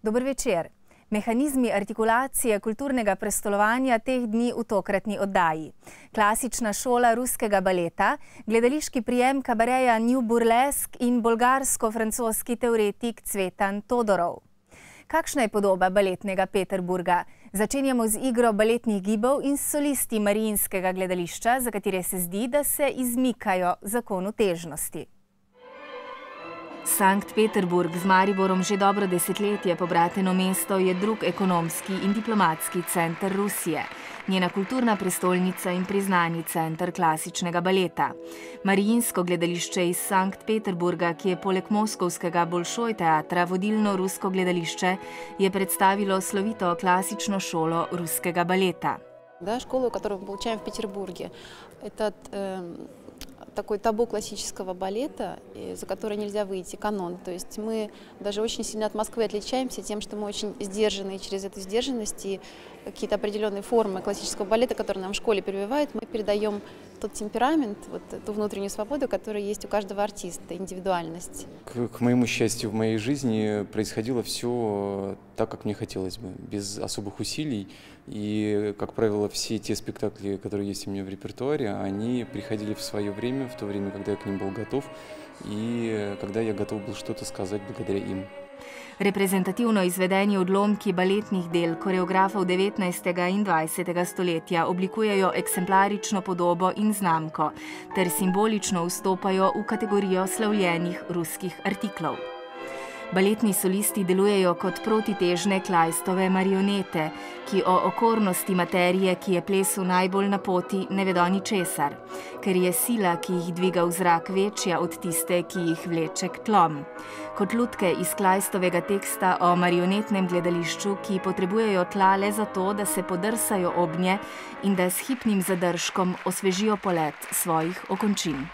Dober večer. Mehanizmi artikulacije kulturnega prestolovanja teh dni v tokratni oddaji. Klasična šola ruskega baleta, gledališki prijem kabareja New Burlesque in bolgarsko-francoski teoretik Cvetan Todorov. Kakšna je podoba baletnega Peterburga? Začenjamo z igro baletnih gibov in s solisti Mariinskega gledališča, za katere se zdi, da se izmikajo zakonu težnosti. Sankt Peterburg, z Mariborom že dobro desetletje pobrateno mesto, je drug ekonomski in diplomatski center Rusije, njena kulturna prestolnica in priznani center klasičnega baleta. Mariinsko gledališče iz Sankt Peterburga, ki je poleg moskovskega Bolšoj teatra vodilno rusko gledališče, je predstavilo slovito klasično šolo ruskega baleta. Да, школу, которую мы получаем в Петербурге, это такой табу классического балета, за который нельзя выйти, канон. То есть мы даже очень сильно от Москвы отличаемся тем, что мы очень сдержаны, и через эту сдержанность и какие-то определенные формы классического балета, которые нам в школе прививают, мы передаем тот темперамент, вот ту внутреннюю свободу, которая есть у каждого артиста, индивидуальность. К моему счастью, в моей жизни происходило все так, как мне хотелось бы, без особых усилий. И, как правило, все те спектакли, которые есть у меня в репертуаре, они приходили в свое время, в то время, когда я к ним был готов, и когда я готов был что-то сказать благодаря им. Reprezentativno izvedeni odlomki baletnih del koreografov 19. in 20. stoletja oblikujejo eksemplarično podobo in znamko ter simbolično vstopajo v kategorijo slavljenih ruskih artiklov. Baletni solisti delujejo kot protitežne Kleistove marionete, ki o okornosti materije, ki je plesu najbolj na poti, ne vedo ničesar, ker je sila, ki jih dviga v zrak, večja od tiste, ki jih vleče k tlom. Kot lutke iz Kleistovega teksta o marionetnem gledališču, ki potrebujejo tla le zato, da se podrsajo obnje in da s hipnim zadržkom osvežijo polet svojih okončin.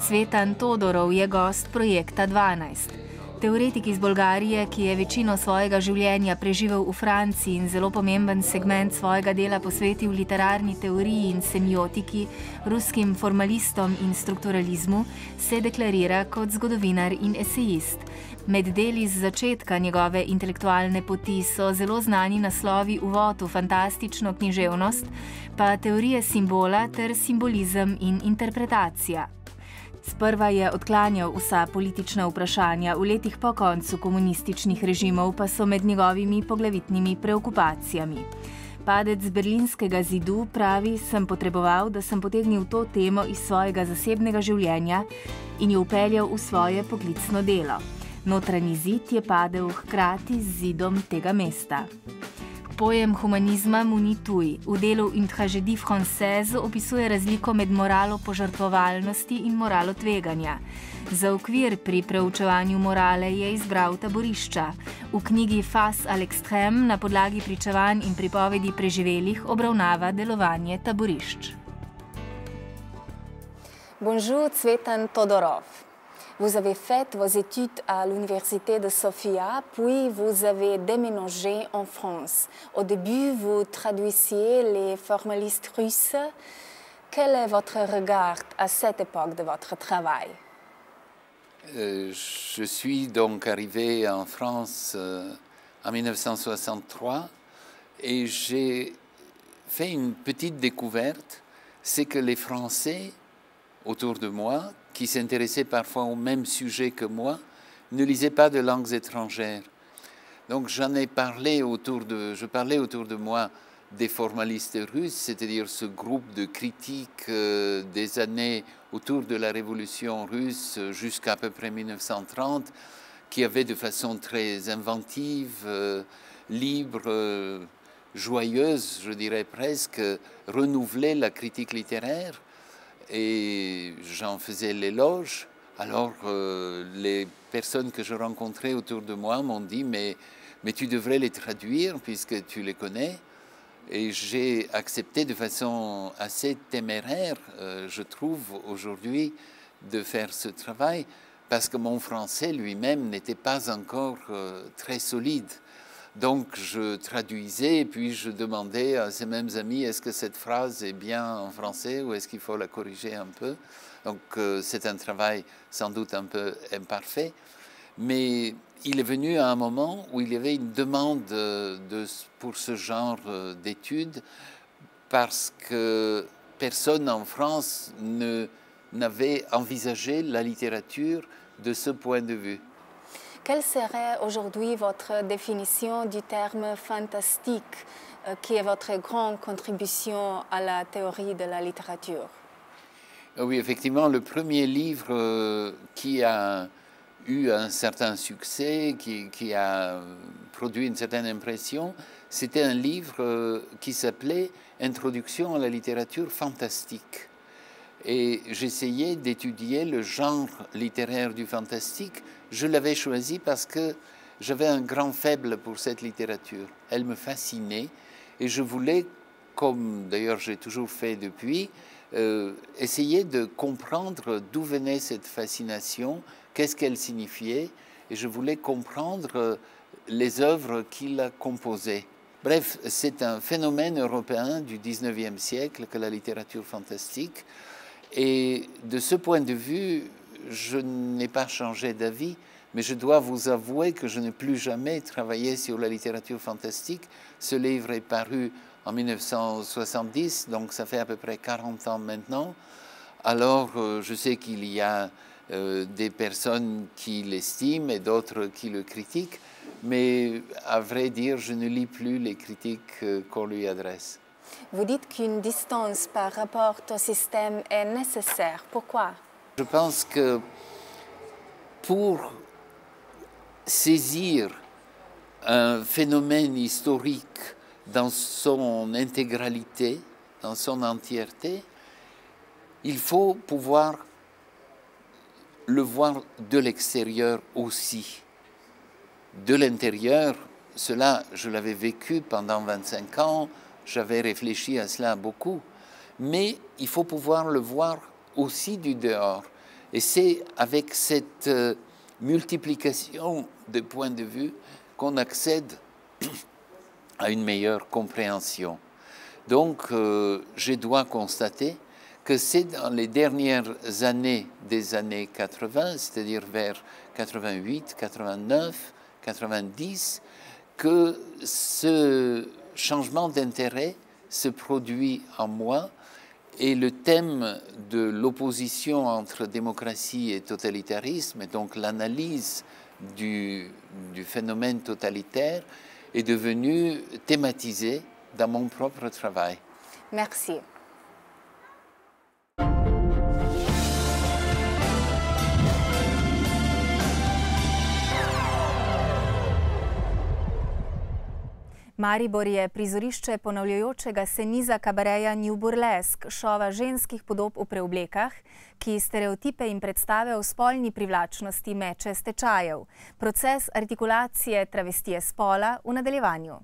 Cvetan Todorov je gost projekta 12. Teoretik iz Bolgarije, ki je večino svojega življenja preživel v Franciji in zelo pomemben segment svojega dela posvetil literarni teoriji in semiotiki, ruskim formalistom in strukturalizmu, se deklarira kot zgodovinar in esejist. Med deli z začetka njegove intelektualne poti so zelo znani naslovi Uvod v fantastično književnost, pa teorije simbola ter simbolizem in interpretacija. Sprva je odklanjal vsa politična vprašanja, v letih po koncu komunističnih režimov pa so med njegovimi poglavitnimi preokupacijami. Padec Berlinskega zidu pravi, sem potreboval, da sem potegnil to temo iz svojega zasebnega življenja in jo vpeljal v svoje poklicno delo. Notranji zid je padel hkrati z zidom tega mesta. Pojem humanizma mu ni tuj. V delu Une tragédie française opisuje razliko med moralo požrtvovalnosti in moralo tveganja. Za okvir pri preučevanju morale je izbral taborišča. V knjigi Face à l'extrême na podlagi pričevanj in pripovedi preživelih obravnava delovanje taborišč. Bonjour, Cvetan Todorov. Vous avez fait vos études à l'université de Sofia, puis vous avez déménagé en France. Au début, vous traduisiez les formalistes russes. Quel est votre regard à cette époque de votre travail? Je suis donc arrivé en France en 1963 et j'ai fait une petite découverte, c'est que les Français autour de moi, qui s'intéressaient parfois au même sujet que moi, ne lisaient pas de langues étrangères. Donc je parlais autour de moi des formalistes russes, c'est-à-dire ce groupe de critiques des années autour de la révolution russe jusqu'à peu près 1930, qui avaient de façon très inventive, libre, joyeuse, je dirais presque, renouvelé la critique littéraire. Et j'en faisais l'éloge. Alors les personnes que je rencontrais autour de moi m'ont dit mais tu devrais les traduire puisque tu les connais. Et j'ai accepté de façon assez téméraire, je trouve, aujourd'hui, de faire ce travail parce que mon français lui-même n'était pas encore très solide. Donc je traduisais et puis je demandais à ces mêmes amis est-ce que cette phrase est bien en français ou est-ce qu'il faut la corriger un peu. Donc c'est un travail sans doute un peu imparfait, mais il est venu à un moment où il y avait une demande pour ce genre d'études parce que personne en France n'avait envisagé la littérature de ce point de vue. Quelle serait aujourd'hui votre définition du terme fantastique, qui est votre grande contribution à la théorie de la littérature? Oui, effectivement, le premier livre qui a eu un certain succès, qui a produit une certaine impression, c'était un livre qui s'appelait « Introduction à la littérature fantastique ». Et j'essayais d'étudier le genre littéraire du fantastique. Je l'avais choisi parce que j'avais un grand faible pour cette littérature. Elle me fascinait et je voulais, comme d'ailleurs j'ai toujours fait depuis, essayer de comprendre d'où venait cette fascination, qu'est-ce qu'elle signifiait, et je voulais comprendre les œuvres qui la composaient. Bref, c'est un phénomène européen du XIXe siècle que la littérature fantastique. Et de ce point de vue, je n'ai pas changé d'avis, mais je dois vous avouer que je n'ai plus jamais travaillé sur la littérature fantastique. Ce livre est paru en 1970, donc ça fait à peu près 40 ans maintenant. Alors, je sais qu'il y a des personnes qui l'estiment et d'autres qui le critiquent, mais à vrai dire, je ne lis plus les critiques qu'on lui adresse. Vous dites qu'une distance par rapport au système est nécessaire. Pourquoi? Je pense que pour saisir un phénomène historique dans son intégralité, dans son entièreté, il faut pouvoir le voir de l'extérieur aussi. De l'intérieur, cela, je l'avais vécu pendant 25 ans, j'avais réfléchi à cela beaucoup, mais il faut pouvoir le voir aussi du dehors. Et c'est avec cette multiplication de points de vue qu'on accède à une meilleure compréhension. Donc, je dois constater que c'est dans les dernières années des années 80, c'est-à-dire vers 88, 89, 90, que ce changement d'intérêt se produit en moi et le thème de l'opposition entre démocratie et totalitarisme, et donc l'analyse du phénomène totalitaire, est devenu thématisé dans mon propre travail. Merci. Maribor je prizorišče ponavljajočega se niza kabareja New Burlesque, šova ženskih podob v preoblekah, ki stereotipe in predstave o spolni privlačnosti meče s tečajev. Proces artikulacije travestije spola v nadaljevanju.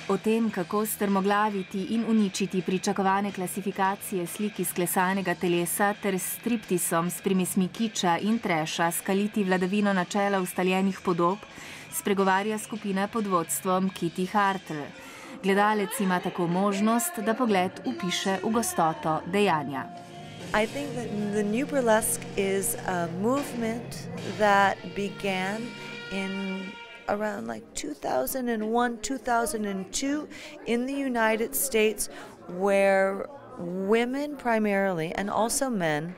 O tem, kako strmoglaviti in uničiti pričakovane klasifikacije slik iz klesanega telesa ter s striptisom s primesmi kiča in treša skaliti vladavino načela ustaljenih podob, spregovarja skupina pod vodstvom Kitty Hartl. Gledalec ima tako možnost, da pogled vpiše v gostoto dejanja. I think that the New Burlesque is a movement that began in around like 2001, 2002 in the United States, where women primarily and also men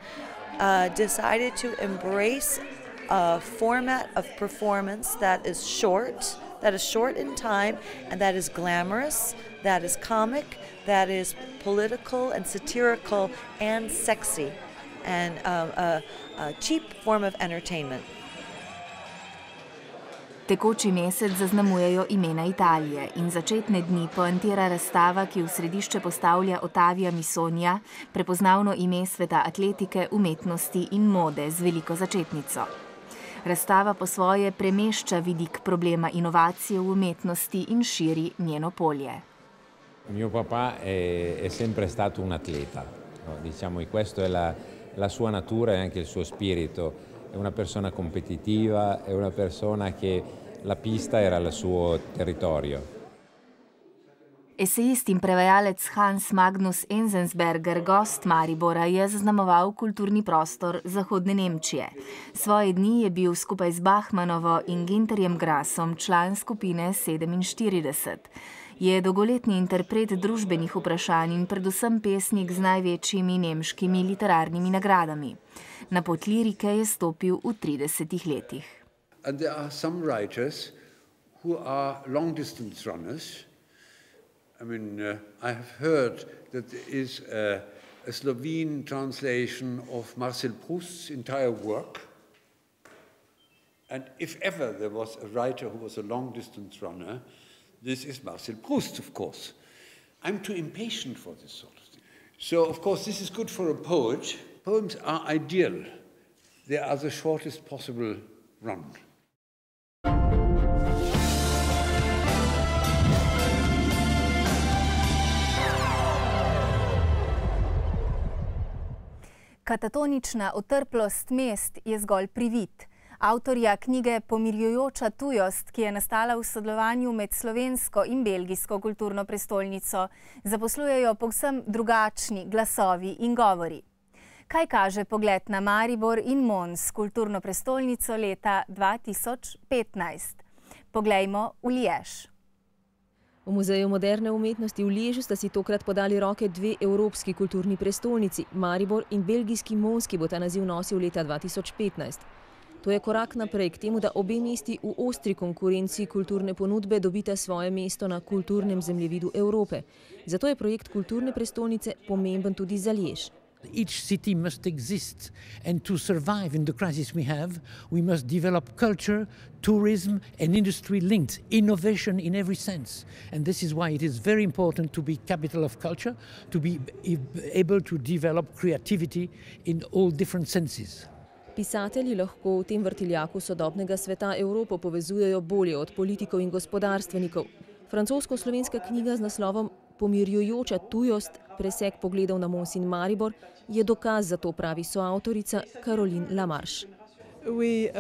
decided to embrace a format of performance that is short in time, and that is glamorous, that is comic, that is political and satirical and sexy, and a cheap form of entertainment. Tekoči mesec zaznamujejo imena Italije in začetne dni poantira razstava, ki v središče postavlja Ottavia Misonija, prepoznavno ime sveta atletike, umetnosti in mode z veliko začetnico. Razstava po svoje premešča vidik problema inovacije v umetnosti in širi njeno polje. Mio papà è sempre stato un atleta, no? Diciamo che questa è la sua natura e anche il suo spirito. È una persona competitiva, è una persona che la pista era il suo territorio. Esejist in prevajalec Hans Magnus Enzensberger, gost Maribora, je zaznamoval kulturni prostor zahodne Nemčije. Svoje dni je bil skupaj z Bachmanovo in Günterjem Grassom član skupine 47. Je dolgoletni interpret družbenih vprašanj in predvsem pesnik z največjimi nemškimi literarnimi nagradami. Na pot lirike je stopil v 30 letih. And there are some writers who are long-distance runners. I mean, I have heard that there is a Slovene translation of Marcel Proust's entire work. And if ever there was a writer who was a long-distance runner, this is Marcel Proust, of course. I'm too impatient for this sort of thing. So, of course, this is good for a poet. Poems are ideal. They are the shortest possible run. Katatonična otrplost mest je zgolj privid. Avtorja knjige Pomirjujoča tujost, ki je nastala v sodelovanju med slovensko in belgijsko kulturno prestolnico, zaposlujejo povsem drugačni glasovi in govori. Kaj kaže pogled na Maribor in Mons, kulturno prestolnico leta 2015? Poglejmo v Liež. V Muzeju moderne umetnosti v Liežu sta si tokrat podali roke dve evropski kulturni prestolnici, Maribor in belgijski Mons, ki bo ta naziv nosil leta 2015. To je korak naprej k temu, da obe mesti v ostri konkurenci kulturne ponudbe dobita svoje mesto na kulturnem zemljevidu Evrope. Zato je projekt kulturne prestolnice pomemben tudi za Liež. Each city must exist, and to survive in the crisis we have, we must develop culture, tourism and industry linked, innovation in every sense. And this is why it is very important to be capital of culture, to be able to develop creativity in all different senses. Pisatelji lahko v tem vrtiljaku sodobnega sveta Evropo povezujejo bolje od politikov in gospodarstvenikov. Francosko-slovenska knjiga z naslovom Pomirjujoča tujost, presek pogledov na Mons in Maribor, je dokaz za to, pravi soavtorica Caroline Lamarche. We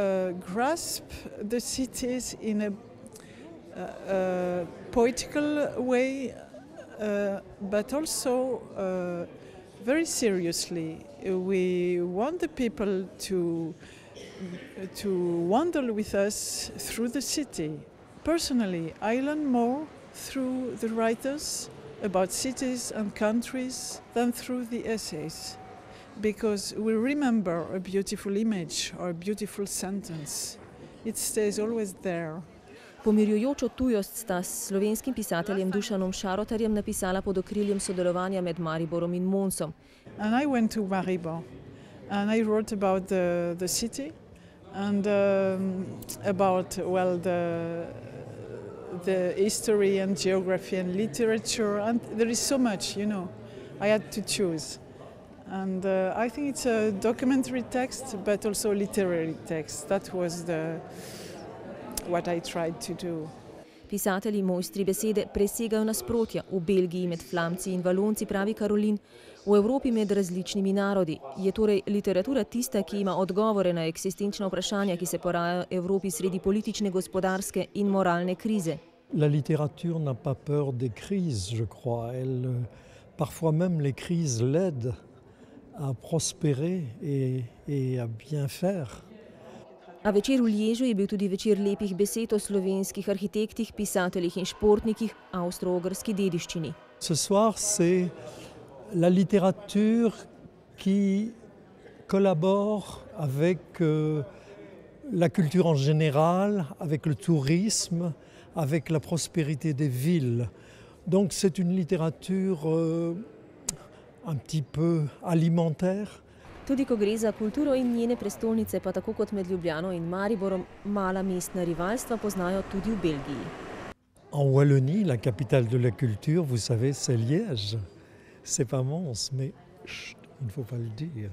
grasp the cities in a poetical way, but also very seriously. We want the people to wander with us through the city. Personally, I learn more through the writers about cities and countries than through the essays, because we remember a beautiful image or a beautiful sentence. It stays always there. Pomirjujočo tujost sta s slovenskim pisateljem Dušanom Šarotarjem napisala pod okriljem sodelovanja med Mariborom in Monsom. And I went to Maribor and I wrote about the city and about, well, the history and geography and literature, and there is so much, you know. I had to choose. And I think it's a documentary text, but also a literary text. That was what I tried to do. Pisatelji mojstri besede presegajo nasprotja, v Belgiji med Flamci in Valonci, pravi Caroline, v Evropi med različnimi narodi. Je torej literatura tista, ki ima odgovore na eksistenčna vprašanja, ki se porajajo Evropi sredi politične, gospodarske in moralne krize? La littérature n'a pas peur des crises, je crois. Parfois même les crises l'aident à prospérer et à bien faire. A večer v Liežu je bil tudi večer lepih besed o slovenskih arhitektih, pisateljih in športnikih, avstro-ogrski dediščini. Ce soir, c'est la littérature qui collabore avec la culture en général, avec le tourisme, avec la prospérité des villes. Donc c'est une littérature un petit peu alimentaire. Tudi ko gre za kulturo in njene prestolnice, pa tako kot med Ljubljano in Mariborom, mala mestna rivalstva poznajo tudi v Belgiji. En Wallonie, la capitale de la culture, vous savez, c'est Liège. C'est pas Mons, mais chut, il ne faut pas le dire.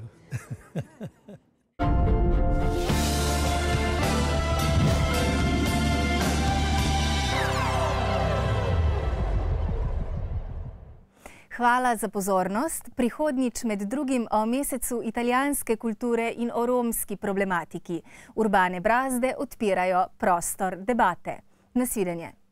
Hvala za pozornost. Prihodnjič med drugim o mesecu italijanske kulture in o romski problematiki. Urbane brazde odpirajo prostor debate. Nasvidenje.